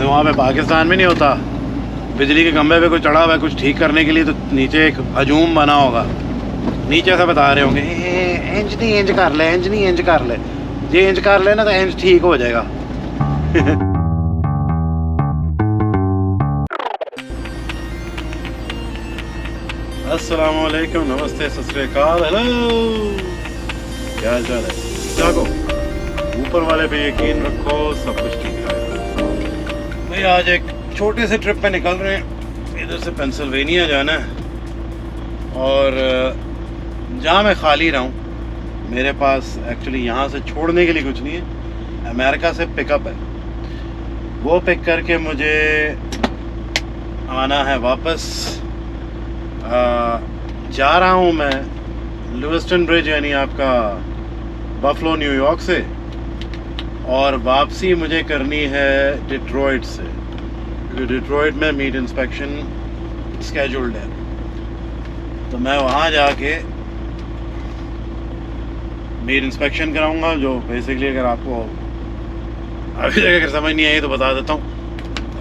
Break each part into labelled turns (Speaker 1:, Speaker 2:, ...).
Speaker 1: जैसे वहाँ पे पाकिस्तान में नहीं होता, बिजली के खंभे पे कोई चढ़ा हुआ है कुछ ठीक करने के लिए, तो नीचे एक हजूम बना होगा, नीचे से बता रहे होंगे इंच नहीं इंच कर ले, इंच नहीं इंच कर ले, ये इंच कर ले ना तो इंच ठीक हो जाएगा। अस्सलाम वालेकुम, नमस्ते, सत श्री अकाल, हेलो, क्या हाल चाल है? जागो, ऊपर वाले पे यकीन रखो, सब कुछ ठीक है भाई। आज एक छोटे से ट्रिप पे निकल रहे हैं, इधर से पेंसिल्वेनिया जाना है। और जहाँ मैं खाली रहा हूँ, मेरे पास एक्चुअली यहाँ से छोड़ने के लिए कुछ नहीं है, अमेरिका से पिकअप है, वो पिक करके मुझे आना है वापस। जा रहा हूँ मैं लुइस्टन ब्रिज, यानी आपका बफलो न्यूयॉर्क से, और वापसी मुझे करनी है डिट्रॉइट से, क्योंकि डिट्रॉइट में मीट इंस्पेक्शन स्केड्यूल्ड है। तो मैं वहाँ जाके मीट इंस्पेक्शन कराऊंगा, जो बेसिकली अगर आपको अभी तक अगर समझ नहीं आई तो बता देता हूँ,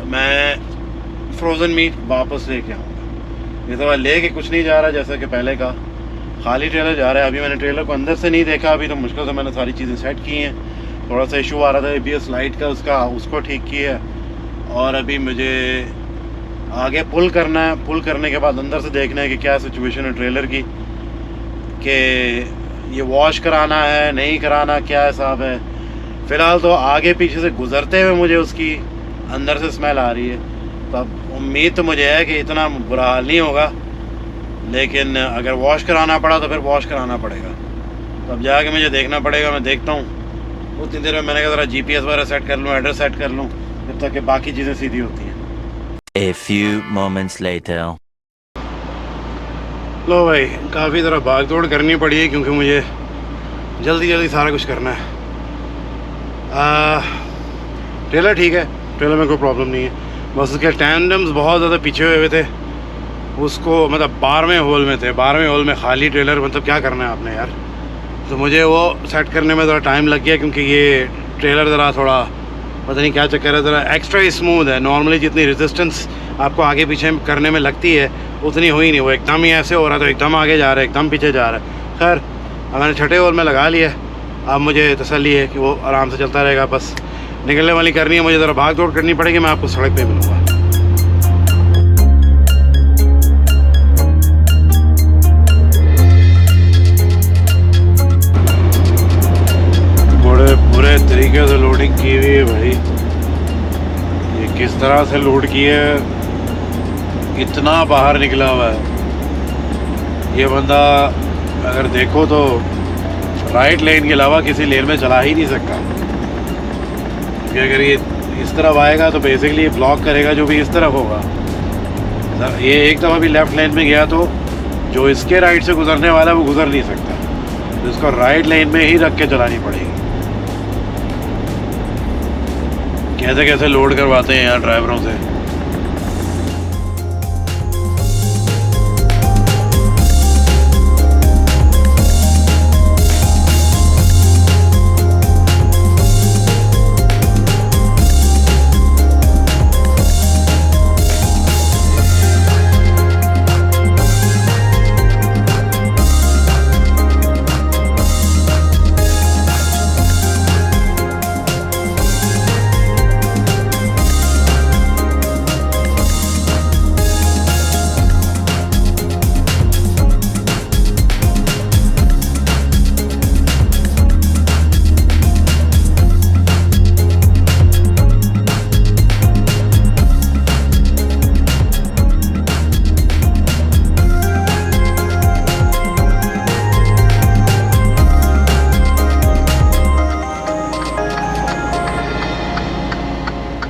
Speaker 1: मैं फ्रोज़न मीट वापस लेके आऊँगा। इस दफ़ा ले के कुछ नहीं जा रहा जैसा कि पहले का, खाली ट्रेलर जा रहा है। अभी मैंने ट्रेलर को अंदर से नहीं देखा, अभी तो मुश्किल से मैंने सारी चीज़ें सेट की हैं। थोड़ा सा इशू आ रहा था ABS लाइट का, उसको ठीक किया है। और अभी मुझे आगे पुल करना है, पुल करने के बाद अंदर से देखना है कि क्या सिचुएशन है ट्रेलर की, कि ये वॉश कराना है नहीं कराना, क्या हिसाब है। फ़िलहाल तो आगे पीछे से गुज़रते हुए मुझे उसकी अंदर से स्मेल आ रही है, तो अब उम्मीद तो मुझे है कि इतना बुरा हाल नहीं होगा, लेकिन अगर वॉश कराना पड़ा तो फिर वॉश कराना पड़ेगा। तो अब जाके मुझे देखना पड़ेगा, मैं देखता हूँ। उतनी देर में मैंने कहा ज़रा GPS वगैरह सेट कर लूँ, एड्रेस सेट कर लूँ, जब तक कि बाकी चीज़ें सीधी होती हैं।
Speaker 2: A few moments later.
Speaker 1: लो भाई, काफ़ी ज़रा भाग दौड़ करनी पड़ी है, क्योंकि मुझे जल्दी जल्दी सारा कुछ करना है। ट्रेलर ठीक है, ट्रेलर में कोई प्रॉब्लम नहीं है, बस उसके टैंडम्स बहुत ज़्यादा पीछे हुए थे, उसको मतलब 12वें होल में थे, 12वें होल में खाली ट्रेलर, मतलब क्या करना है आपने यार। तो मुझे वो सेट करने में ज़रा टाइम लग गया, क्योंकि ये ट्रेलर ज़रा थोड़ा पता नहीं क्या चक्कर है, ज़रा एक्स्ट्रा ही स्मूथ है। नॉर्मली जितनी रेजिस्टेंस आपको आगे पीछे करने में लगती है उतनी हुई नहीं, वो एकदम ही ऐसे हो रहा था, एकदम आगे जा रहा है, एकदम पीछे जा रहा है। खैर मैंने छठे होल में लगा लिया, अब मुझे तसल्ली है कि वो आराम से चलता रहेगा। बस निकलने वाली करनी है, मुझे ज़रा भाग दौड़ करनी पड़ेगी। मैं आपको सड़क पे मिलूँगा। बड़े पूरे तरीके से लोडिंग की हुई है भाई, ये किस तरह से लोड की है, इतना बाहर निकला हुआ है ये बंदा। अगर देखो तो राइट लेन के अलावा किसी लेन में चला ही नहीं सकता, क्योंकि अगर ये इस तरफ आएगा तो बेसिकली ये ब्लॉक करेगा जो भी इस तरफ होगा। ये एक दफ़ा भी लेफ़्ट लेन में गया तो जो इसके राइट से गुजरने वाला है वो गुजर नहीं सकता, तो इसको राइट लेन में ही रख के चलानी पड़ेगी। कैसे कैसे लोड करवाते हैं यार ड्राइवरों से।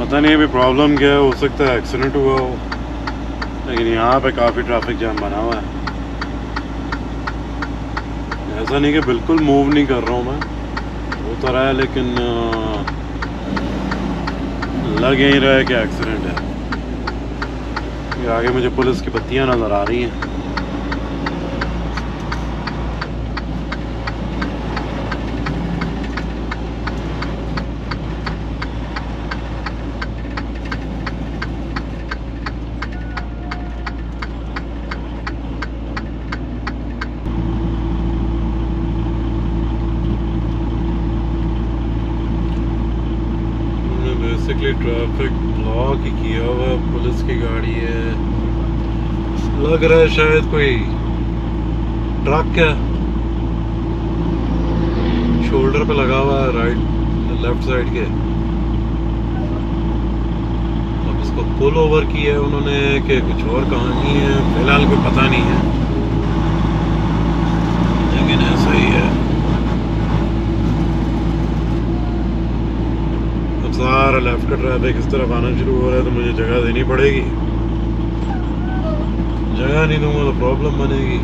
Speaker 1: पता नहीं अभी प्रॉब्लम क्या है, हो सकता है एक्सीडेंट हुआ हो, लेकिन यहाँ पे काफ़ी ट्रैफिक जाम बना हुआ है। ऐसा नहीं कि बिल्कुल मूव नहीं कर रहा हूँ मैं, हो तो रहा है, लेकिन लग यही रहा है कि एक्सीडेंट है। ये आगे मुझे पुलिस की बत्तियाँ नज़र आ रही हैं। बेसिकली ट्रैफिक ब्लॉक ही किया हुआ है, पुलिस की गाड़ी है, लग रहा है शायद कोई ट्रक है, शोल्डर पे लगा हुआ है राइट लेफ्ट साइड के। अब इसको पुल ओवर किया है उन्होंने कि कुछ और कहानी है, फिलहाल कोई पता नहीं है, लेकिन ऐसा ही है। अब सारा लेफ्ट का ट्रैफिक इस तरफ आना शुरू हो रहा है, तो मुझे जगह देनी पड़ेगी, जगह नहीं दूंगा तो प्रॉब्लम बनेगी।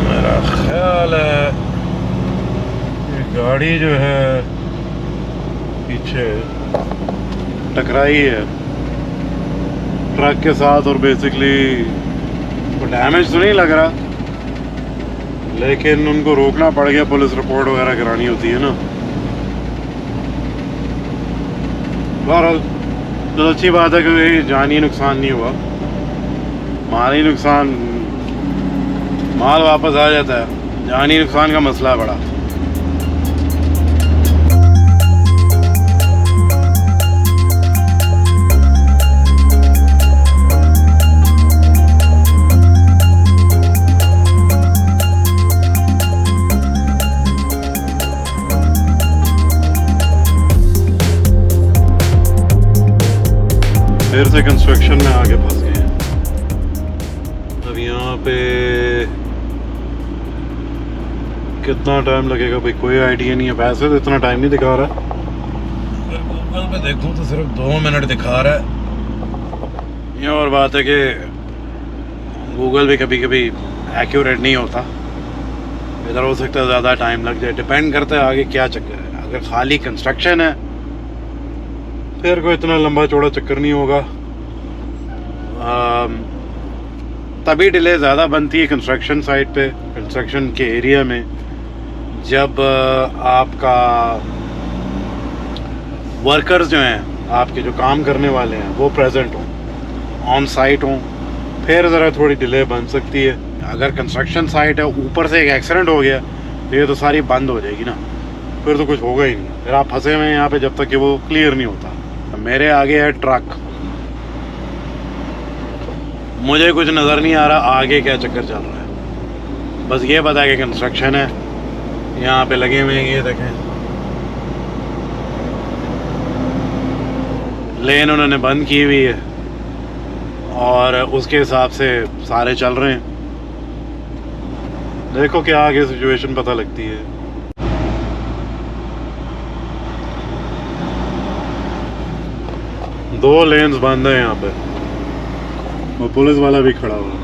Speaker 1: मेरा ख्याल है ये गाड़ी जो है पीछे टकराई है ट्रक के साथ, और बेसिकली वो डैमेज तो नहीं लग रहा, लेकिन उनको रोकना पड़ गया, पुलिस रिपोर्ट वगैरह करानी होती है ना। बहरहाल तो अच्छी बात है कि जानी नुकसान नहीं हुआ, माली नुकसान माल वापस आ जाता है, जानी नुकसान का मसला बड़ा। फिर से कंस्ट्रक्शन में आगे फंस गए हैं। अब यहाँ पे कितना टाइम लगेगा भाई कोई आइडिया नहीं है, वैसे तो इतना टाइम नहीं दिखा रहा, अगर गूगल पे देखूं तो सिर्फ 2 मिनट दिखा रहा है। ये और बात है कि गूगल भी कभी कभी एक्यूरेट नहीं होता, इधर हो सकता है ज़्यादा टाइम लग जाए, डिपेंड करता है आगे क्या चक्कर है। अगर खाली कंस्ट्रक्शन है फिर कोई इतना लंबा चौड़ा चक्कर नहीं होगा, तभी डिले ज़्यादा बनती है कंस्ट्रक्शन साइट पे, कंस्ट्रक्शन के एरिया में, जब आपका वर्कर्स जो हैं, आपके जो काम करने वाले हैं वो प्रेजेंट हों, ऑन साइट हों, फिर ज़रा थोड़ी डिले बन सकती है। अगर कंस्ट्रक्शन साइट है, ऊपर से एक एक्सीडेंट हो गया तो ये तो सारी बंद हो जाएगी ना, फिर तो कुछ होगा ही नहीं, फिर आप फंसे हुए हैं यहाँ पे जब तक कि वो क्लियर नहीं होता। मेरे आगे है ट्रक, मुझे कुछ नज़र नहीं आ रहा आगे क्या चक्कर चल रहा है, बस ये पता है कि कंस्ट्रक्शन है, यहाँ पे लगे हुए हैं, ये देखें लेन उन्होंने बंद की हुई है और उसके हिसाब से सारे चल रहे हैं। देखो क्या आगे सिचुएशन पता लगती है। दो लेन्स बंद है यहाँ पे और पुलिस वाला भी खड़ा हुआ है।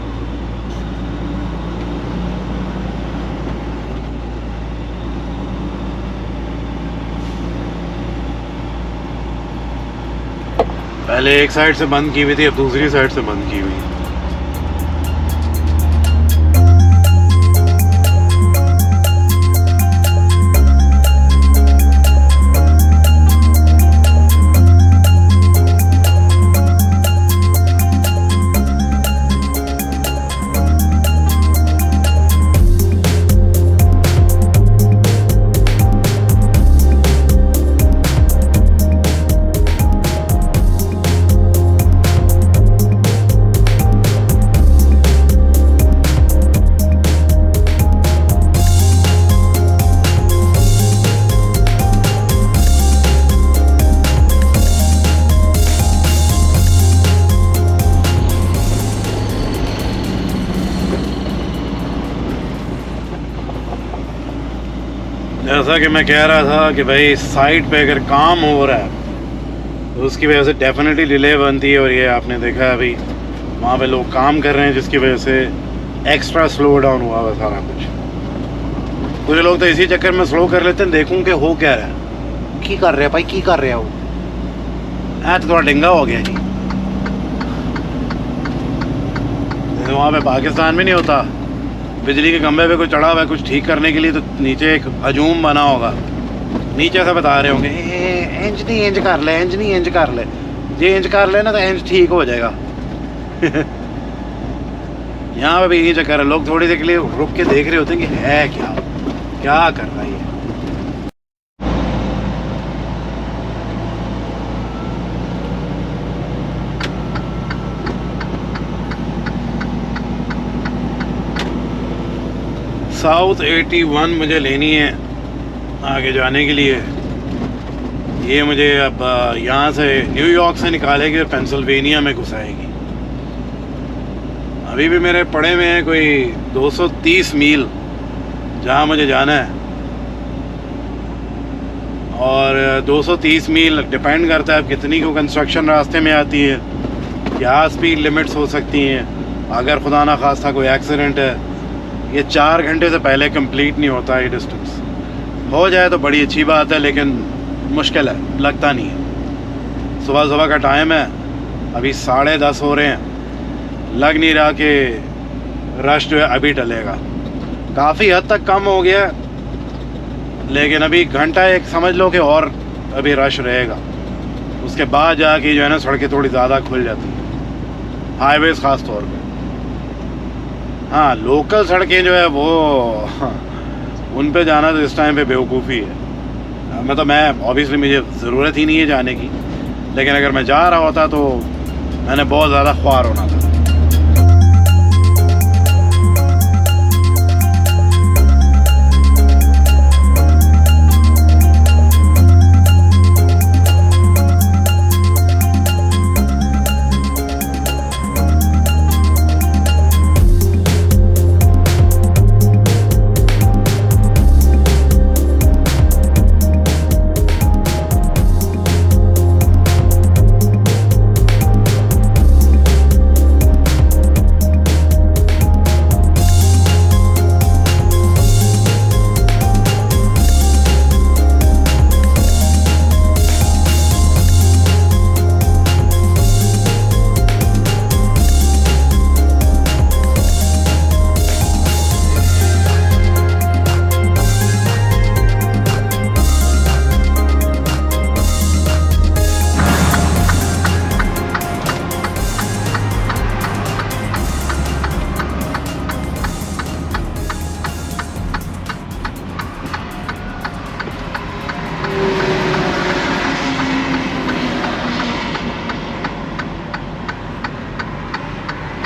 Speaker 1: पहले एक साइड से बंद की हुई थी, अब दूसरी साइड से बंद की हुई है। जैसा कि मैं कह रहा था कि भाई साइट पे अगर काम हो रहा है तो उसकी वजह से डेफिनेटली डिले बनती है, और ये आपने देखा है अभी वहाँ पे लोग काम कर रहे हैं जिसकी वजह से एक्स्ट्रा स्लो डाउन हुआ हुआ सारा कुछ लोग तो इसी चक्कर में स्लो कर लेते हैं, देखूँ कि हो क्या रहा है, की कर रहे हैं भाई, की कर रहे हो, तो थोड़ा डेंगा हो गया जी। वहाँ पे पाकिस्तान में नहीं होता, बिजली के खंभे पे कोई चढ़ा हुआ है कुछ ठीक करने के लिए, तो नीचे एक हजूम बना होगा, नीचे से बता रहे होंगे इंज नहीं इंज कर ले, इंज नहीं इंज कर ले, ये इंज कर ले ना तो इंज ठीक हो जाएगा। यहाँ पे भी यही चक्कर है, लोग थोड़ी देर के लिए रुक के देख रहे होते हैं कि है क्या क्या कर रहा है ये। साउथ 81 मुझे लेनी है आगे जाने के लिए। ये मुझे अब यहाँ से न्यूयॉर्क से निकालेगी और पेंसिल्वेनिया में घुसाएगी। अभी भी मेरे पड़े में है कोई 230 मील जहाँ मुझे जाना है, और 230 मील डिपेंड करता है कितनी को कंस्ट्रक्शन रास्ते में आती है, क्या स्पीड लिमिट्स हो सकती हैं। अगर खुदा ना खास्ता कोई एक्सीडेंट है, ये 4 घंटे से पहले कंप्लीट नहीं होता ये डिस्टेंस। हो जाए तो बड़ी अच्छी बात है, लेकिन मुश्किल है, लगता नहीं है। सुबह सुबह का टाइम है, अभी 10:30 हो रहे हैं, लग नहीं रहा कि रश जो है अभी टलेगा। काफ़ी हद तक कम हो गया, लेकिन अभी घंटा एक समझ लो कि और अभी रश रहेगा। उसके बाद जाके जो है ना सड़कें थोड़ी ज़्यादा खुल जाती हैं, हाईवेज़ ख़ास तौर पे। हाँ, लोकल सड़कें जो है वो उन पे जाना तो इस टाइम पे बेवकूफ़ी है। मतलब मैं ऑब्वियसली मुझे ज़रूरत ही नहीं है जाने की, लेकिन अगर मैं जा रहा होता तो मैंने बहुत ज़्यादा ख्वार होना था।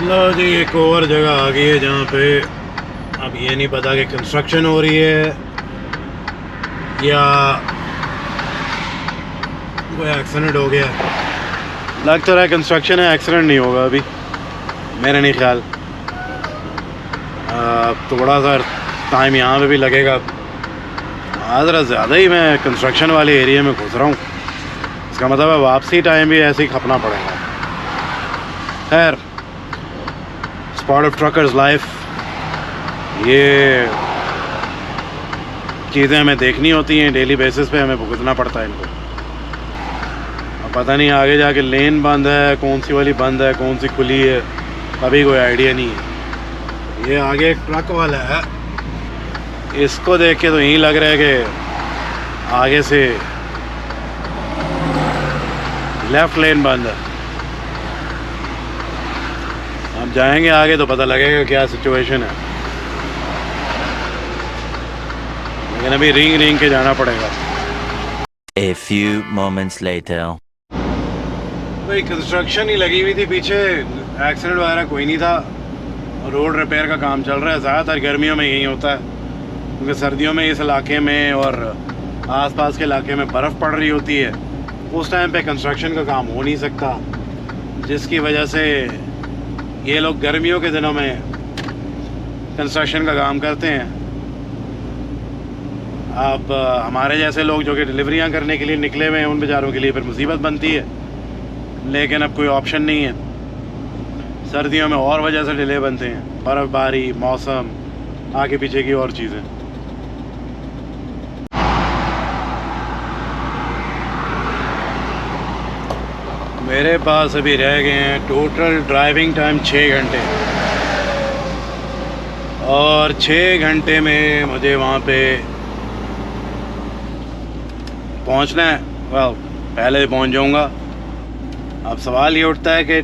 Speaker 1: लो जी, एक और जगह आ गई है जहाँ पे अब ये नहीं पता कि कंस्ट्रक्शन हो रही है या कोई एक्सीडेंट हो गया। लग तो रहा है कंस्ट्रक्शन है, एक्सीडेंट नहीं होगा अभी, मेरा नहीं ख्याल। थोड़ा सा टाइम यहाँ पे भी लगेगा। ज़रा ज़्यादा ही मैं कंस्ट्रक्शन वाले एरिया में घुस रहा हूँ, इसका मतलब है वापसी टाइम भी ऐसे ही खपना पड़ेगा। खैर, पार्ट ऑफ ट्रकर्स लाइफ, ये चीज़ें हमें देखनी होती हैं डेली बेसिस पे, हमें भुगतना पड़ता है इनको। अब पता नहीं आगे जाके लेन बंद है, कौन सी वाली बंद है, कौन सी खुली है, अभी कोई आइडिया नहीं है। ये आगे एक ट्रक वाला है, इसको देख के तो यही लग रहा है कि आगे से लेफ़्ट लेन बंद है। अब जाएंगे आगे तो पता लगेगा क्या सिचुएशन है, लेकिन अभी रिंग के जाना पड़ेगा।
Speaker 2: A few moments later.
Speaker 1: भाई कंस्ट्रक्शन ही लगी हुई थी पीछे, एक्सीडेंट वगैरह कोई नहीं था। रोड रिपेयर का काम चल रहा है। ज़्यादातर गर्मियों में यही होता है, क्योंकि सर्दियों में इस इलाके में और आसपास के इलाके में बर्फ़ पड़ रही होती है। उस टाइम पे कंस्ट्रक्शन का काम हो नहीं सकता, जिसकी वजह से ये लोग गर्मियों के दिनों में कंस्ट्रक्शन का काम करते हैं। अब हमारे जैसे लोग जो कि डिलीवरियां करने के लिए निकले हुए हैं, उन बेचारों के लिए फिर मुसीबत बनती है, लेकिन अब कोई ऑप्शन नहीं है। सर्दियों में और वजह से डिले बनते हैं, बर्फ़बारी, मौसम, आगे पीछे की और चीज़ें। मेरे पास अभी रह गए हैं टोटल ड्राइविंग टाइम 6 घंटे, और 6 घंटे में मुझे वहाँ पे पहुंचना है वेल पहले पहुंच जाऊंगा। अब सवाल ये उठता है कि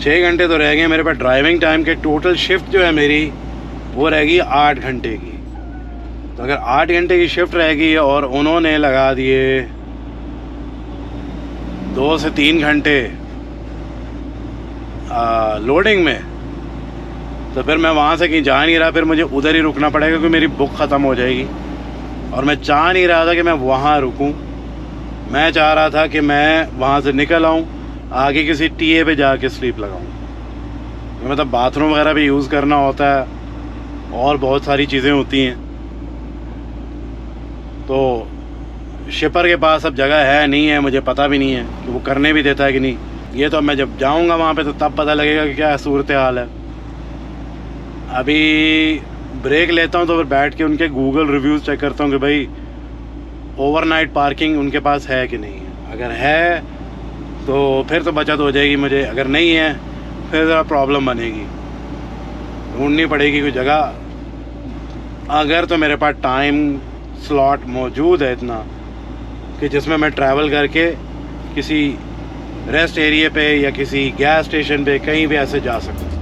Speaker 1: 6 घंटे तो रह गए मेरे पास ड्राइविंग टाइम के। टोटल शिफ्ट जो है मेरी वो रहेगी 8 घंटे की। तो अगर 8 घंटे की शिफ्ट रहेगी और उन्होंने लगा दिए 2 से 3 घंटे लोडिंग में, तो फिर मैं वहाँ से कहीं जा नहीं रहा, फिर मुझे उधर ही रुकना पड़ेगा क्योंकि मेरी बुक ख़त्म हो जाएगी। और मैं चाह नहीं रहा था कि मैं वहाँ रुकूँ, मैं चाह रहा था कि मैं वहाँ से निकल आऊँ, आगे किसी टीए पे जाके स्लीप लगाऊँ। मतलब बाथरूम वगैरह भी यूज़ करना होता है और बहुत सारी चीज़ें होती हैं। तो शिपर के पास अब जगह है नहीं है, मुझे पता भी नहीं है कि वो करने भी देता है कि नहीं। ये तो मैं जब जाऊंगा वहाँ पे तो तब पता लगेगा कि क्या सूरत हाल है। अभी ब्रेक लेता हूँ तो फिर बैठ के उनके गूगल रिव्यूज़ चेक करता हूँ कि भाई ओवरनाइट पार्किंग उनके पास है कि नहीं है। अगर है तो फिर तो बचत हो जाएगी मुझे, अगर नहीं है फिर ज़रा प्रॉब्लम बनेगी, ढूंढनी पड़ेगी कोई जगह। अगर तो मेरे पास टाइम स्लॉट मौजूद है इतना कि जिसमें मैं ट्रैवल करके किसी रेस्ट एरिया पे या किसी गैस स्टेशन पे कहीं भी ऐसे जा सकूं।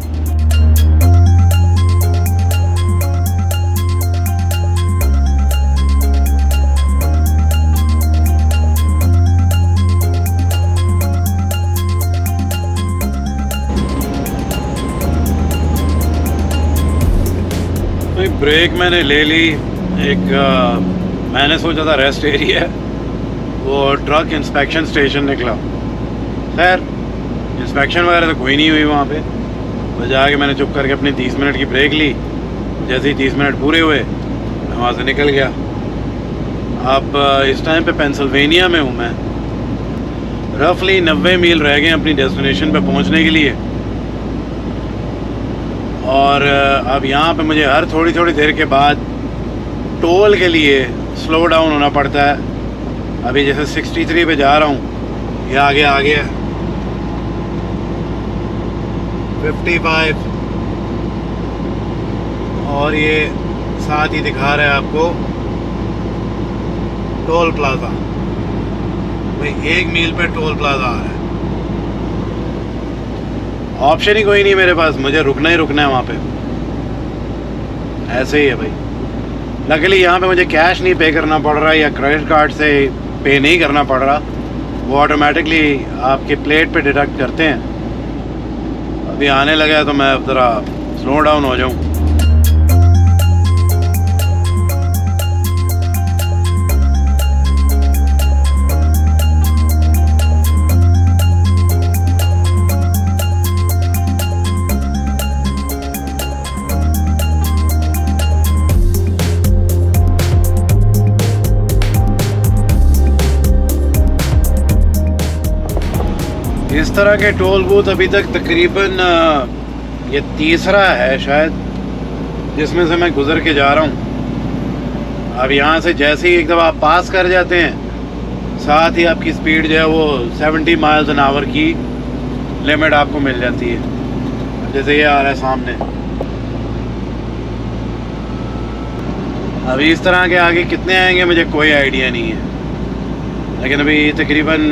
Speaker 1: तो ब्रेक मैंने ले ली। एक मैंने सोचा था रेस्ट एरिया है, वो ट्रक इंस्पेक्शन स्टेशन निकला। खैर इंस्पेक्शन वगैरह तो कोई नहीं हुई वहाँ पे। तो जाके मैंने चुप करके अपनी 30 मिनट की ब्रेक ली। जैसे ही 30 मिनट पूरे हुए मैं वहाँ से निकल गया। अब इस टाइम पे पेंसिल्वेनिया में हूँ मैं। रफली 90 मील रह गए अपनी डेस्टिनेशन पे पहुँचने के लिए। और अब यहाँ पे मुझे हर थोड़ी थोड़ी देर के बाद टोल के लिए स्लो डाउन होना पड़ता है। अभी जैसे 63 पे जा रहा हूँ, ये आगे आ गया 55 और ये साथ ही दिखा रहा है आपको टोल प्लाजा। भाई 1 मील पे टोल प्लाजा आ रहा है। ऑप्शन ही कोई नहीं मेरे पास, मुझे रुकना ही रुकना है वहाँ पे। ऐसे ही है भाई। लकीली यहाँ पे मुझे कैश नहीं पे करना पड़ रहा या क्रेडिट कार्ड से पे नहीं करना पड़ रहा, वो ऑटोमेटिकली आपके प्लेट पे डिडक्ट करते हैं। अभी आने लगा है तो मैं अब ज़रा स्लो डाउन हो जाऊँ। इस तरह के टोल बूथ अभी तक तकरीबन ये तीसरा है शायद जिसमें से मैं गुज़र के जा रहा हूँ। अब यहाँ से जैसे ही एक दफ़ा आप पास कर जाते हैं, साथ ही आपकी स्पीड जो है वो 70 माइल्स एन आवर की लिमिट आपको मिल जाती है। जैसे ये आ रहा है सामने। अभी इस तरह के आगे कितने आएंगे मुझे कोई आइडिया नहीं है, लेकिन अभी तकरीबन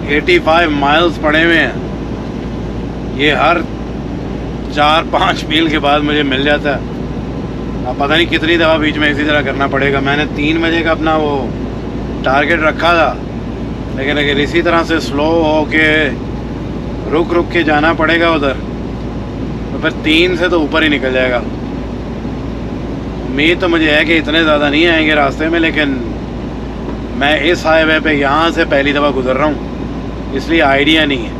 Speaker 1: 85 माइल्स पड़े हुए हैं। ये हर 4-5 मील के बाद मुझे मिल जाता है। अब पता नहीं कितनी दफ़ा बीच में इसी तरह करना पड़ेगा। मैंने 3 बजे का अपना वो टारगेट रखा था, लेकिन अगर इसी तरह से स्लो हो के रुक रुक के जाना पड़ेगा उधर, तो फिर 3 से तो ऊपर ही निकल जाएगा। उम्मीद तो मुझे है कि इतने ज़्यादा नहीं आएंगे रास्ते में, लेकिन मैं इस हाईवे पे यहाँ से पहली दफ़ा गुज़र रहा हूँ, इसलिए आइडिया नहीं है।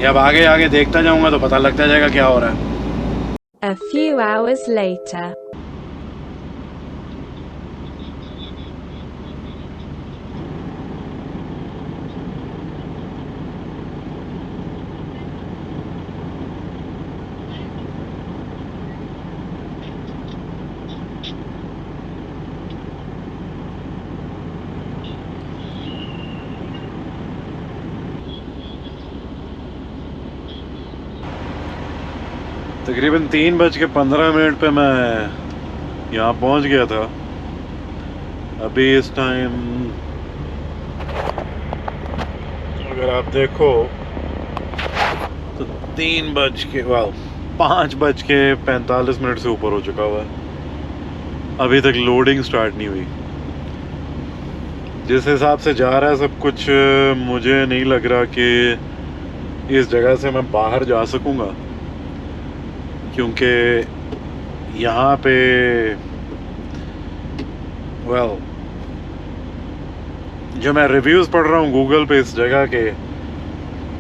Speaker 1: ये अब आगे आगे देखता जाऊंगा तो पता लगता जाएगा क्या हो रहा है।
Speaker 3: A few hours later.
Speaker 1: तकरीबन 3:15 पे मैं यहाँ पहुँच गया था। अभी इस टाइम अगर आप देखो तो 5:45 से ऊपर हो चुका हुआ है, अभी तक लोडिंग स्टार्ट नहीं हुई। जिस हिसाब से जा रहा है सब कुछ, मुझे नहीं लग रहा कि इस जगह से मैं बाहर जा सकूंगा, क्योंकि यहाँ पे जो मैं रिव्यूज़ पढ़ रहा हूँ गूगल पे इस जगह के,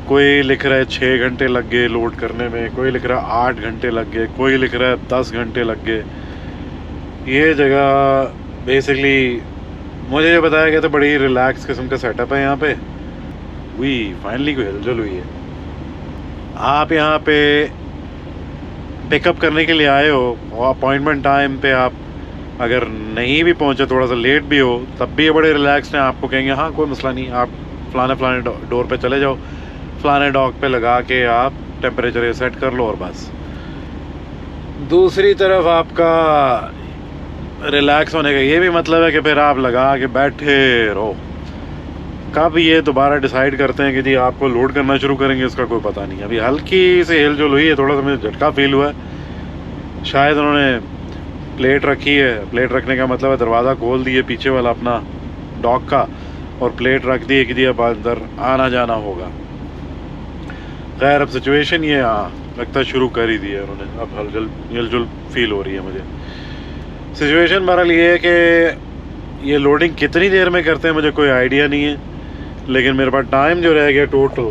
Speaker 1: कोई लिख रहा है 6 घंटे लग गए लोड करने में, कोई लिख रहा है 8 घंटे लग गए, कोई लिख रहा है 10 घंटे लग गए। ये जगह बेसिकली मुझे ये बताया गया था बड़ी रिलैक्स किस्म का सेटअप है यहाँ पे। फाइनली कोई हिलजुल हुई है। आप यहाँ पे पिकअप करने के लिए आए हो और अपॉइंटमेंट टाइम पे आप अगर नहीं भी पहुँचे, थोड़ा सा लेट भी हो, तब भी ये बड़े रिलैक्स्ड हैं। आपको कहेंगे हाँ कोई मसला नहीं, आप फलाने डोर पे चले जाओ, फलाने डॉक पे लगा के आप टेम्परेचर सेट कर लो और बस। दूसरी तरफ आपका रिलैक्स होने का ये भी मतलब है कि फिर आप लगा के बैठे रहो। कब ये दोबारा डिसाइड करते हैं कि जी आपको लोड करना शुरू करेंगे, इसका कोई पता नहीं। अभी हल्की से हिलजुल हुई है, थोड़ा सा मुझे झटका फील हुआ है। शायद उन्होंने प्लेट रखी है, प्लेट रखने का मतलब है दरवाज़ा खोल दिए पीछे वाला अपना डॉक का, और प्लेट रख दी कि जी अब अंदर आना जाना होगा। खैर अब सिचुएशन ये लगता है शुरू कर ही दी है उन्होंने, अब हिलजुल फील हो रही है मुझे। सिचुएशन बहरहाल ये है कि ये लोडिंग कितनी देर में करते हैं मुझे कोई आइडिया नहीं है, लेकिन मेरे पास टाइम जो रह गया टोटल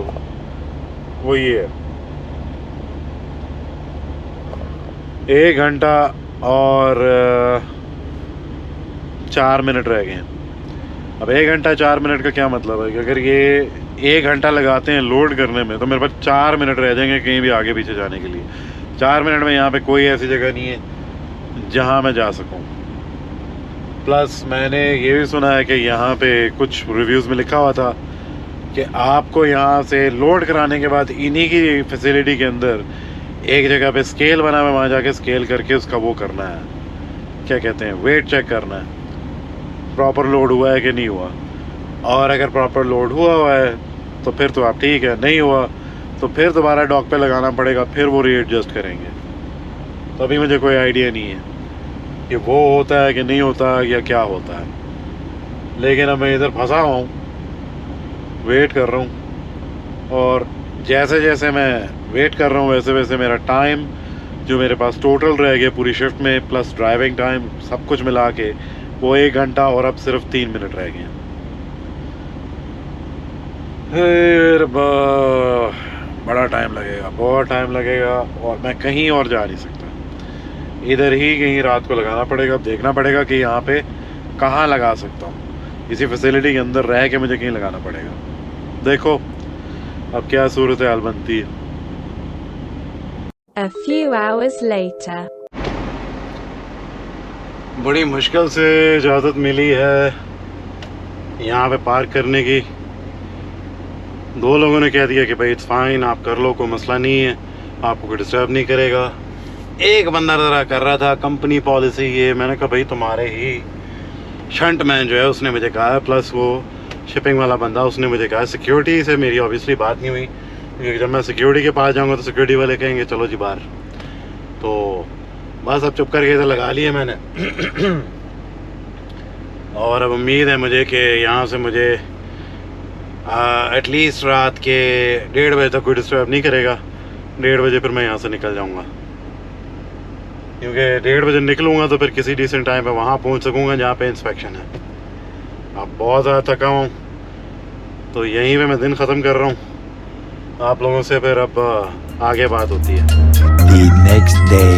Speaker 1: वो ये है 1 घंटा और 4 मिनट रह गए हैं। अब 1 घंटा 4 मिनट का क्या मतलब है कि अगर ये 1 घंटा लगाते हैं लोड करने में तो मेरे पास 4 मिनट रह जाएंगे कहीं भी आगे पीछे जाने के लिए। 4 मिनट में यहाँ पे कोई ऐसी जगह नहीं है जहाँ मैं जा सकूँ। प्लस मैंने ये भी सुना है कि यहाँ पे कुछ रिव्यूज़ में लिखा हुआ था कि आपको यहाँ से लोड कराने के बाद इन्हीं की फैसिलिटी के अंदर एक जगह पे स्केल बना हुआ है, वहाँ जाके स्केल करके उसका वो करना है, क्या कहते हैं, वेट चेक करना है, प्रॉपर लोड हुआ है कि नहीं हुआ। और अगर प्रॉपर लोड हुआ है तो फिर तो आप ठीक है, नहीं हुआ तो फिर दोबारा डॉक पे लगाना पड़ेगा, फिर वो रीएडजस्ट करेंगे। तो अभी मुझे कोई आइडिया नहीं है कि वो होता है कि नहीं होता या क्या होता है, लेकिन अब मैं इधर फंसा हुआ हूँ, वेट कर रहा हूँ। और जैसे जैसे मैं वेट कर रहा हूँ वैसे वैसे मेरा टाइम जो मेरे पास टोटल रह गया पूरी शिफ्ट में प्लस ड्राइविंग टाइम सब कुछ मिला के वो 1 घंटा और अब सिर्फ 3 मिनट रह गए। फिर बड़ा टाइम लगेगा, बहुत टाइम लगेगा, और मैं कहीं और जा नहीं सकता। इधर ही कहीं रात को लगाना पड़ेगा। देखना पड़ेगा कि यहाँ पे कहाँ लगा सकता हूँ, इसी फैसिलिटी के अंदर रह के मुझे कहीं लगाना पड़ेगा। देखो अब क्या सूरत हाल बनती है।
Speaker 3: A few hours later.
Speaker 1: बड़ी मुश्किल से इजाज़त मिली है यहाँ पे पार्क करने की। 2 लोगों ने कह दिया कि भाई इट्स फाइन, आप कर लो, कोई मसला नहीं है, आपको कोई डिस्टर्ब नहीं करेगा। एक बंदा ज़रा कर रहा था कंपनी पॉलिसी ये, मैंने कहा भाई तुम्हारे ही शंट मैन जो है उसने मुझे कहा है, प्लस वो शिपिंग वाला बंदा उसने मुझे कहा। सिक्योरिटी से मेरी ऑब्वियसली बात नहीं हुई, क्योंकि जब मैं सिक्योरिटी के पास जाऊंगा तो सिक्योरिटी वाले कहेंगे चलो जी बाहर। तो बस अब चुप करके इधर लगा लिए मैंने। और अब उम्मीद है मुझे कि यहाँ से मुझे एटलीस्ट रात के 1:30 बजे तक कोई डिस्टर्ब नहीं करेगा। 1:30 बजे फिर मैं यहाँ से निकल जाऊँगा, क्योंकि 1:30 बजे निकलूँगा तो फिर किसी डिसेंट टाइम पे वहाँ पहुँच सकूँगा जहाँ पे इंस्पेक्शन है। अब बहुत ज़्यादा थका हूँ तो यहीं पे मैं दिन ख़त्म कर रहा हूँ। आप लोगों से फिर अब आगे बात होती है।
Speaker 2: The next day.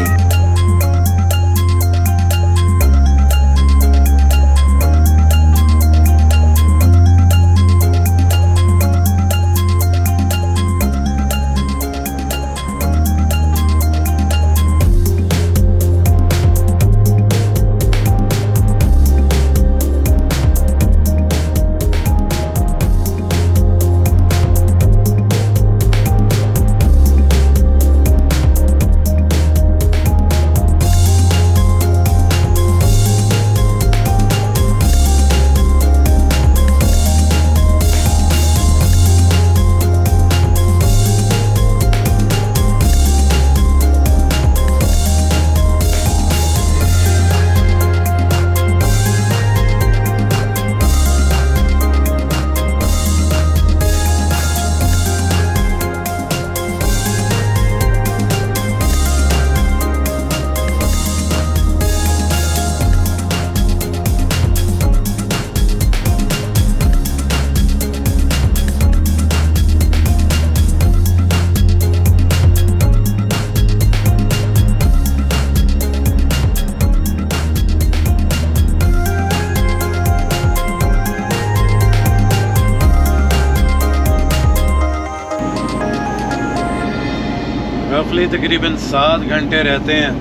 Speaker 1: रफली तकरीबन 7 घंटे रहते हैं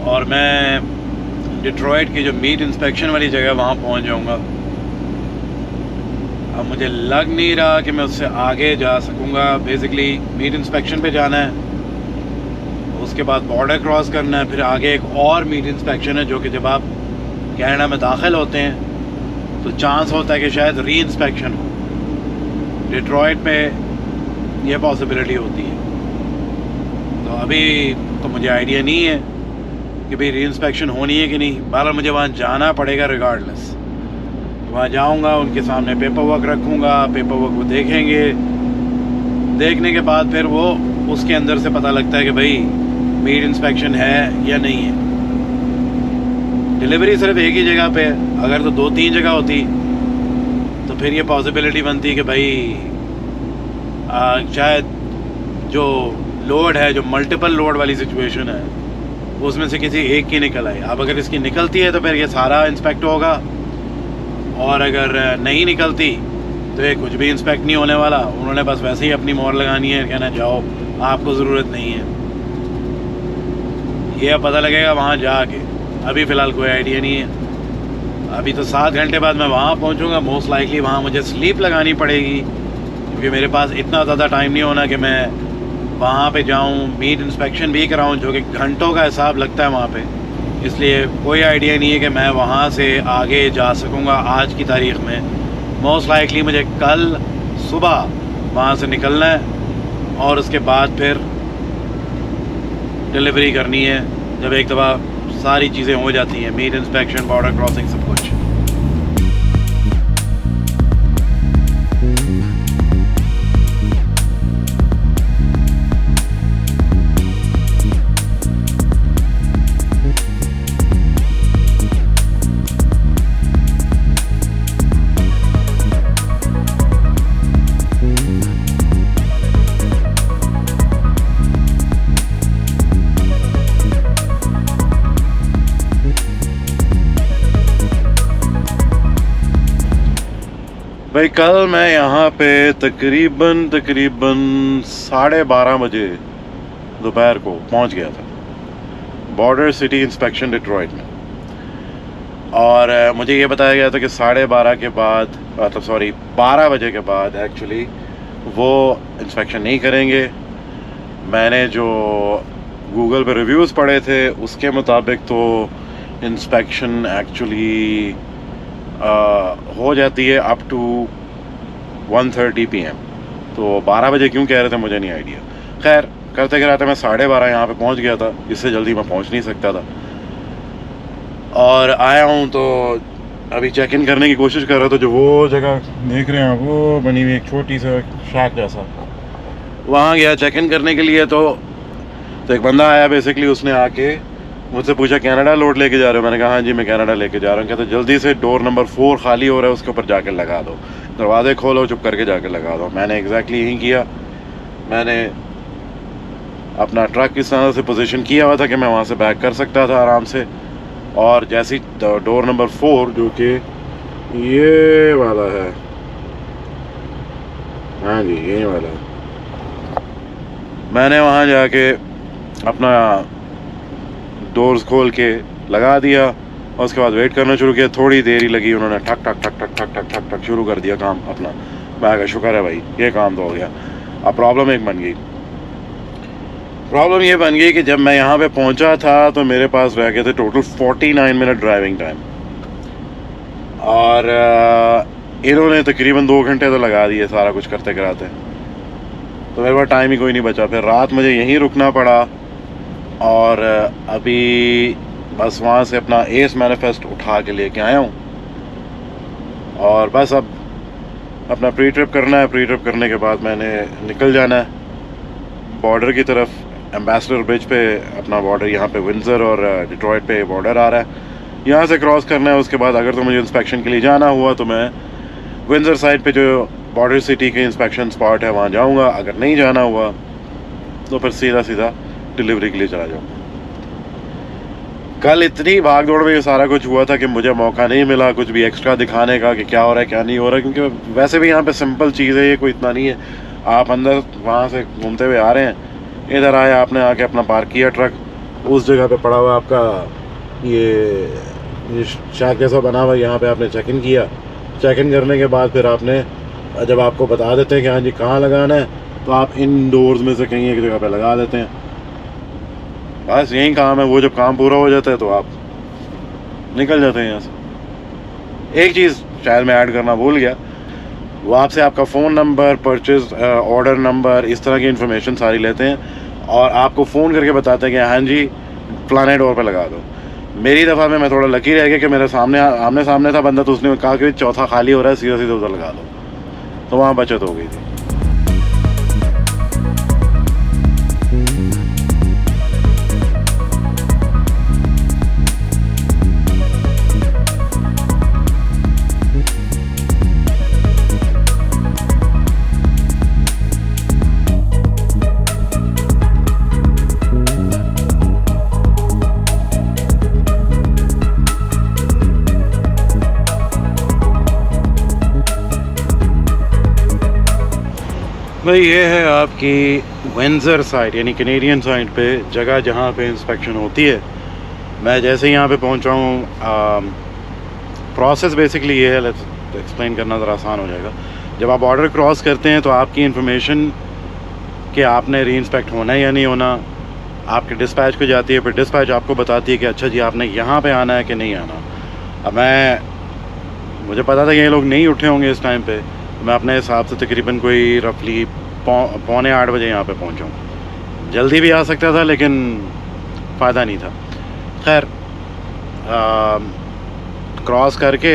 Speaker 1: और मैं डिट्रॉइट की जो मीट इंस्पेक्शन वाली जगह वहाँ पहुँच जाऊँगा। अब मुझे लग नहीं रहा कि मैं उससे आगे जा सकूँगा। बेसिकली मीट इंस्पेक्शन पे जाना है, उसके बाद बॉर्डर क्रॉस करना है, फिर आगे एक और मीट इंस्पेक्शन है जो कि जब आप कनाडा में दाखिल होते हैं तो चांस होता है कि शायद री इंस्पेक्शन हो। डिट्रॉइट में यह पॉसिबिलिटी होती है। तो अभी तो मुझे आइडिया नहीं है कि भाई री इंस्पेक्शन होनी है कि नहीं। बहरहाल मुझे वहाँ जाना पड़ेगा रिगार्डलेस। वहाँ जाऊँगा, उनके सामने पेपर वर्क रखूँगा, पेपर वर्क को देखेंगे। देखने के बाद फिर वो उसके अंदर से पता लगता है कि भाई मीट इंस्पेक्शन है या नहीं है। डिलीवरी सिर्फ एक ही जगह पे है। अगर तो 2-3 जगह होती तो फिर ये पॉसिबिलिटी बनती कि भाई शायद जो लोड है, जो मल्टीपल लोड वाली सिचुएशन है, उसमें से किसी एक की निकल आए। अब अगर इसकी निकलती है तो फिर ये सारा इंस्पेक्ट होगा, और अगर नहीं निकलती तो ये कुछ भी इंस्पेक्ट नहीं होने वाला। उन्होंने बस वैसे ही अपनी मोहर लगानी है, कहना जाओ आपको ज़रूरत नहीं है। ये पता लगेगा वहाँ जाके। अभी फ़िलहाल कोई आइडिया नहीं है। अभी तो 7 घंटे बाद मैं वहाँ पहुँचूँगा। मोस्ट लाइकली वहाँ मुझे स्लीप लगानी पड़ेगी, क्योंकि मेरे पास इतना ज़्यादा टाइम नहीं होना कि मैं वहाँ पे जाऊँ, मीट इंस्पेक्शन भी कराऊँ, जो कि घंटों का हिसाब लगता है वहाँ पे। इसलिए कोई आइडिया नहीं है कि मैं वहाँ से आगे जा सकूँगा आज की तारीख़ में। मोस्ट लाइकली मुझे कल सुबह वहाँ से निकलना है और उसके बाद फिर डिलीवरी करनी है, जब एक दफ़ा सारी चीज़ें हो जाती हैं, मीट इंस्पेक्शन, बॉर्डर क्रॉसिंग, सब कुछ। भाई कल मैं यहाँ पे तकरीबन 12:30 बजे दोपहर को पहुँच गया था बॉर्डर सिटी इंस्पेक्शन डिट्रॉइट में। और मुझे ये बताया गया था कि 12:30 के बाद, मतलब 12 बजे के बाद एक्चुअली वो इंस्पेक्शन नहीं करेंगे। मैंने जो गूगल पे रिव्यूज़ पढ़े थे उसके मुताबिक तो इंस्पेक्शन एक्चुअली हो जाती है अप टू 1:30 PM। तो 12 बजे क्यों कह रहे थे मुझे नहीं आइडिया। खैर करते कराते मैं 12:30 यहाँ पे पहुँच गया था। इससे जल्दी मैं पहुँच नहीं सकता था। और आया हूँ तो अभी चेक इन करने की कोशिश कर रहा था। जो वो जगह देख रहे हैं वो बनी हुई एक छोटी सा शैक जैसा, वहाँ गया चेक इन करने के लिए। तो एक बंदा आया, बेसिकली उसने आके मुझसे पूछा कनाडा लोड लेके जा रहे हो? मैंने कहा हाँ जी मैं कनाडा लेके जा रहा हूँ। कहते जल्दी से डोर नंबर 4 खाली हो रहा है, उसके ऊपर जाके लगा दो, दरवाजे खोलो, चुप करके जाके लगा दो। मैंने एग्जैक्टली यही किया। मैंने अपना ट्रक इस तरह से पोजीशन किया हुआ था कि मैं वहाँ से बैक कर सकता था आराम से। और जैसी डोर नंबर 4 जो कि ये वाला है, हाँ जी ये वाला है, मैंने वहाँ जाके अपना डोर्स खोल के लगा दिया और उसके बाद वेट करना शुरू किया। थोड़ी देर ही लगी, उन्होंने ठक ठक ठक ठक ठक ठक ठक ठक शुरू कर दिया काम अपना। मैं कहा शुक्र है भाई ये काम तो हो गया। अब प्रॉब्लम एक बन गई। प्रॉब्लम ये बन गई कि जब मैं यहाँ पे पहुँचा था तो मेरे पास रह गए थे टोटल 49 मिनट ड्राइविंग टाइम, और इन्होंने तकरीबन 2 घंटे तो लगा दिए सारा कुछ करते कराते। तो मेरे पास टाइम ही कोई नहीं बचा। फिर रात मुझे यहीं रुकना पड़ा और अभी बस वहाँ से अपना एस मैनिफेस्ट उठा के लेके आया हूँ और बस अब अपना प्री ट्रिप करना है। प्री ट्रिप करने के बाद मैंने निकल जाना है बॉर्डर की तरफ। एम्बेसडर ब्रिज पे अपना बॉर्डर, यहाँ पे विंडसर और डिट्रॉइट पे बॉर्डर आ रहा है, यहाँ से क्रॉस करना है। उसके बाद अगर तो मुझे इंस्पेक्शन के लिए जाना हुआ तो मैं विंडसर साइड पे जो बॉर्डर सिटी के इंस्पेक्शन स्पॉट है वहाँ जाऊँगा। अगर नहीं जाना हुआ तो फिर सीधा डिलीवरी के लिए चला जाऊँगा। कल इतनी भाग दौड़ में ये सारा कुछ हुआ था कि मुझे मौका नहीं मिला कुछ भी एक्स्ट्रा दिखाने का कि क्या हो रहा है क्या नहीं हो रहा है, क्योंकि वैसे भी यहाँ पे सिंपल चीज़ है, ये कोई इतना नहीं है। आप अंदर वहाँ से घूमते हुए आ रहे हैं, इधर आए, आपने आके अपना पार्क किया ट्रक, उस जगह पे पड़ा हुआ आपका ये शायद कैसा बना हुआ, यहाँ पे आपने चेक इन किया। चेक इन करने के बाद फिर आपने, जब आपको बता देते हैं कि हाँ जी कहाँ लगाना है, तो आप इंडोर्स में से कहीं एक जगह पे लगा देते हैं। बस यही काम है। वो जब काम पूरा हो जाता है तो आप निकल जाते हैं यहाँ से। एक चीज़ शायद मैं ऐड करना भूल गया, वो आपसे आपका phone number, purchase order number, इस तरह की इन्फॉर्मेशन सारी लेते हैं और आपको फ़ोन करके बताते हैं कि हाँ जी फलाने डोर पे लगा दो। मेरी दफ़ा में मैं थोड़ा लकी रह गया कि मेरे सामने आमने सामने था बंदा, तो उसने कहा कि चौथा खाली हो रहा है, सीधा सीधा उधर लगा दो, तो वहाँ बचत हो गई थी। भाई ये है आपकी विंडसर साइड यानी कैनेडियन साइड पे जगह जहाँ पे इंस्पेक्शन होती है। मैं जैसे ही यहाँ पे पहुँचा हूँ, प्रोसेस बेसिकली ये है, लेट्स एक्सप्लेन करना ज़रा आसान हो जाएगा। जब आप बॉर्डर क्रॉस करते हैं तो आपकी इन्फॉर्मेशन कि आपने री इंस्पेक्ट होना है या नहीं होना आपके डिस्पैच को जाती है, फिर डिस्पैच आपको बताती है कि अच्छा जी आपने यहाँ पे आना है कि नहीं आना। अब मुझे पता था कि ये लोग नहीं उठे होंगे इस टाइम पे, मैं अपने हिसाब से तकरीबन कोई रफली 7:45 बजे यहाँ पे पहुँचा हूँ। जल्दी भी आ सकता था लेकिन फ़ायदा नहीं था। खैर क्रॉस करके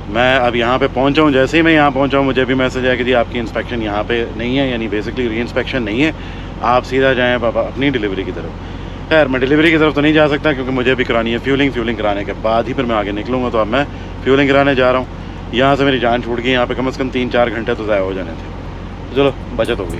Speaker 1: मैं अब यहाँ पे पहुँचा हूँ। जैसे ही मैं यहाँ पहुँचा हूँ मुझे भी मैसेज आया कि जी आपकी इंस्पेक्शन यहाँ पे नहीं है, यानी बेसिकली री इंस्पेक्शन नहीं है, आप सीधा जाएँ अपनी डिलीवरी की तरफ। खैर मैं डिलीवरी की तरफ तो नहीं जा सकता क्योंकि मुझे भी करानी है फ्यूलिंग कराने के बाद ही फिर मैं आगे निकलूँगा। तो अब मैं फ्यूलिंग कराने जा रहा हूँ। यहाँ से मेरी जान छूट गई, यहाँ पे कम से कम 3-4 घंटे तो ज़ाया हो जाने थे। चलो बचत हो गई।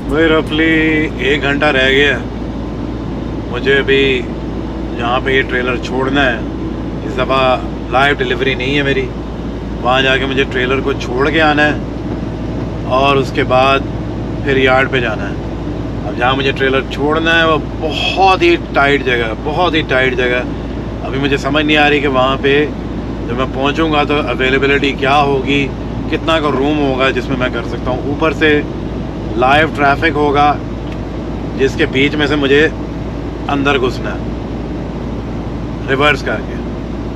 Speaker 1: भाई रफली 1 घंटा रह गया मुझे अभी जहाँ पे ये ट्रेलर छोड़ना है। इस दफ़ा लाइव डिलीवरी नहीं है मेरी, वहाँ जाके मुझे ट्रेलर को छोड़ के आना है और उसके बाद फिर यार्ड पे जाना है। अब जहाँ मुझे ट्रेलर छोड़ना है वो बहुत ही टाइट जगह। अभी मुझे समझ नहीं आ रही कि वहाँ पे जब मैं पहुँचूँगा तो अवेलेबिलिटी क्या होगी, कितना का रूम होगा जिसमें मैं कर सकता हूँ। ऊपर से लाइव ट्रैफिक होगा जिसके बीच में से मुझे अंदर घुसना है रिवर्स करके,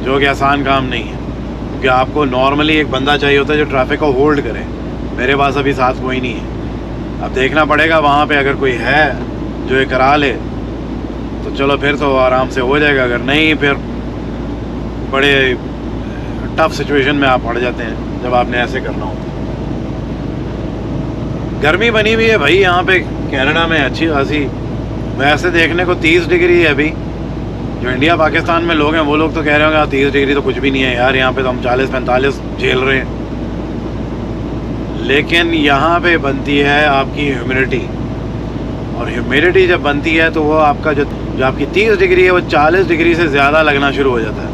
Speaker 1: जो कि आसान काम नहीं है क्योंकि आपको नॉर्मली एक बंदा चाहिए होता है जो ट्रैफिक को होल्ड करे। मेरे पास अभी साथ कोई नहीं है। अब देखना पड़ेगा वहाँ पे अगर कोई है जो ये करा ले तो चलो फिर तो आराम से हो जाएगा, अगर नहीं फिर बड़े टफ सिचुएशन में आप पड़ जाते हैं जब आपने ऐसे करना होता है। गर्मी बनी हुई है भाई यहाँ पे कनाडा में अच्छी खासी। वैसे देखने को 30 डिग्री है अभी। जो इंडिया पाकिस्तान में लोग हैं वो लोग तो कह रहे होंगे 30 डिग्री तो कुछ भी नहीं है यार, यहाँ पे तो हम 40-45 झेल रहे हैं। लेकिन यहाँ पे बनती है आपकी ह्यूमिडिटी, और ह्यूमिडिटी जब बनती है तो वो आपका जो आपकी 30 डिग्री है वो 40 डिग्री से ज़्यादा लगना शुरू हो जाता है।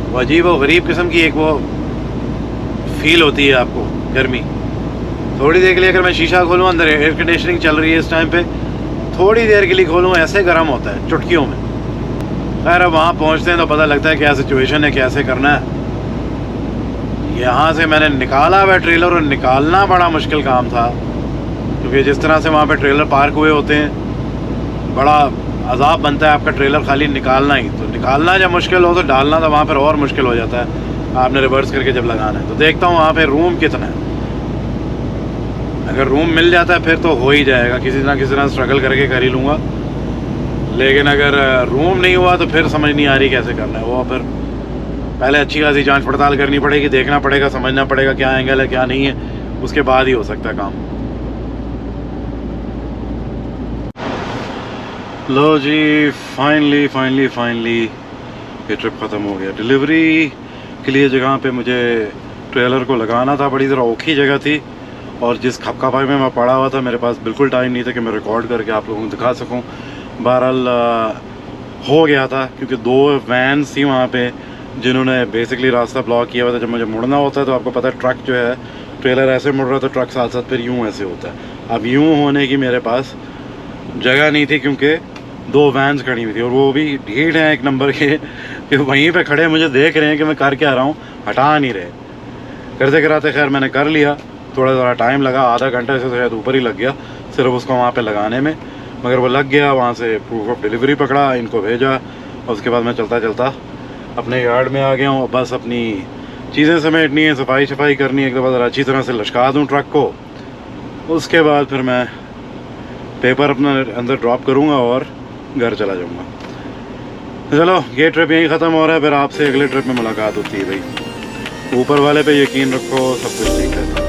Speaker 1: वो अजीब व गरीब किस्म की एक वो फील होती है आपको गर्मी। थोड़ी देर के लिए अगर मैं शीशा खोलूँ, अंदर एयर कंडीशनिंग चल रही है इस टाइम पे, थोड़ी देर के लिए खोलूँ ऐसे गर्म होता है चुटकियों में। खैर अब वहाँ पहुँचते हैं तो पता लगता है क्या सिचुएशन है, कैसे करना है। यहाँ से मैंने निकाला हुआ ट्रेलर और निकालना बड़ा मुश्किल काम था क्योंकि जिस तरह से वहाँ पे ट्रेलर पार्क हुए होते हैं बड़ा अजाब बनता है आपका ट्रेलर खाली निकालना ही। तो निकालना जब मुश्किल हो तो डालना तो वहाँ पर और मुश्किल हो जाता है, आपने रिवर्स करके जब लगाना है। तो देखता हूँ वहाँ पर रूम कितना है। अगर रूम मिल जाता है फिर तो हो ही जाएगा, किसी तरह स्ट्रगल करके कर ही लूँगा। लेकिन अगर रूम नहीं हुआ तो फिर समझ नहीं आ रही कैसे करना है। वो फिर पहले अच्छी खासी जांच पड़ताल करनी पड़ेगी, देखना पड़ेगा, समझना पड़ेगा क्या एंगल है क्या नहीं है, उसके बाद ही हो सकता है काम। लो जी फाइनली ये ट्रिप ख़त्म हो गया। डिलीवरी के लिए जगह पे मुझे ट्रेलर को लगाना था, बड़ी ज़रा औखी जगह थी और जिस खपखपाई में मैं पड़ा हुआ था मेरे पास बिल्कुल टाइम नहीं था कि मैं रिकॉर्ड करके आप लोगों को दिखा सकूं। बहरहाल हो गया था क्योंकि 2 वैन्स थी वहाँ पे जिन्होंने बेसिकली रास्ता ब्लॉक किया हुआ था। जब मुझे मुड़ना होता है तो आपको पता है ट्रक जो है ट्रेलर ऐसे मुड़ रहा था, ट्रक साथ साथ फिर यूँ ऐसे होता है। अब यूँ होने की मेरे पास जगह नहीं थी क्योंकि 2 वैन्स खड़ी हुई थी और वो भी ढीठ हैं एक नंबर के कि वहीं पे खड़े मुझे देख रहे हैं कि मैं कर क्या रहा हूँ, हटा नहीं रहे। करते कराते खैर मैंने कर लिया, थोड़ा ज़रा टाइम लगा, आधा घंटे से शायद ऊपर ही लग गया सिर्फ उसको वहाँ पे लगाने में, मगर वो लग गया। वहाँ से प्रूफ ऑफ डिलीवरी पकड़ा, इनको भेजा और उसके बाद मैं चलता चलता अपने यार्ड में आ गया हूँ। बस अपनी चीज़ें समेटनी है, सफाई शफाई करनी है, एक दफ़ा ज़रा अच्छी तरह से लटका दूँ ट्रक को, उसके बाद फिर मैं पेपर अपना अंदर ड्रॉप करूँगा और घर चला जाऊँगा। चलो ये ट्रिप यहीं ख़त्म हो रहा है, फिर आपसे अगले ट्रिप में मुलाकात होती है भाई। ऊपर वाले पे यकीन रखो, सब कुछ ठीक है।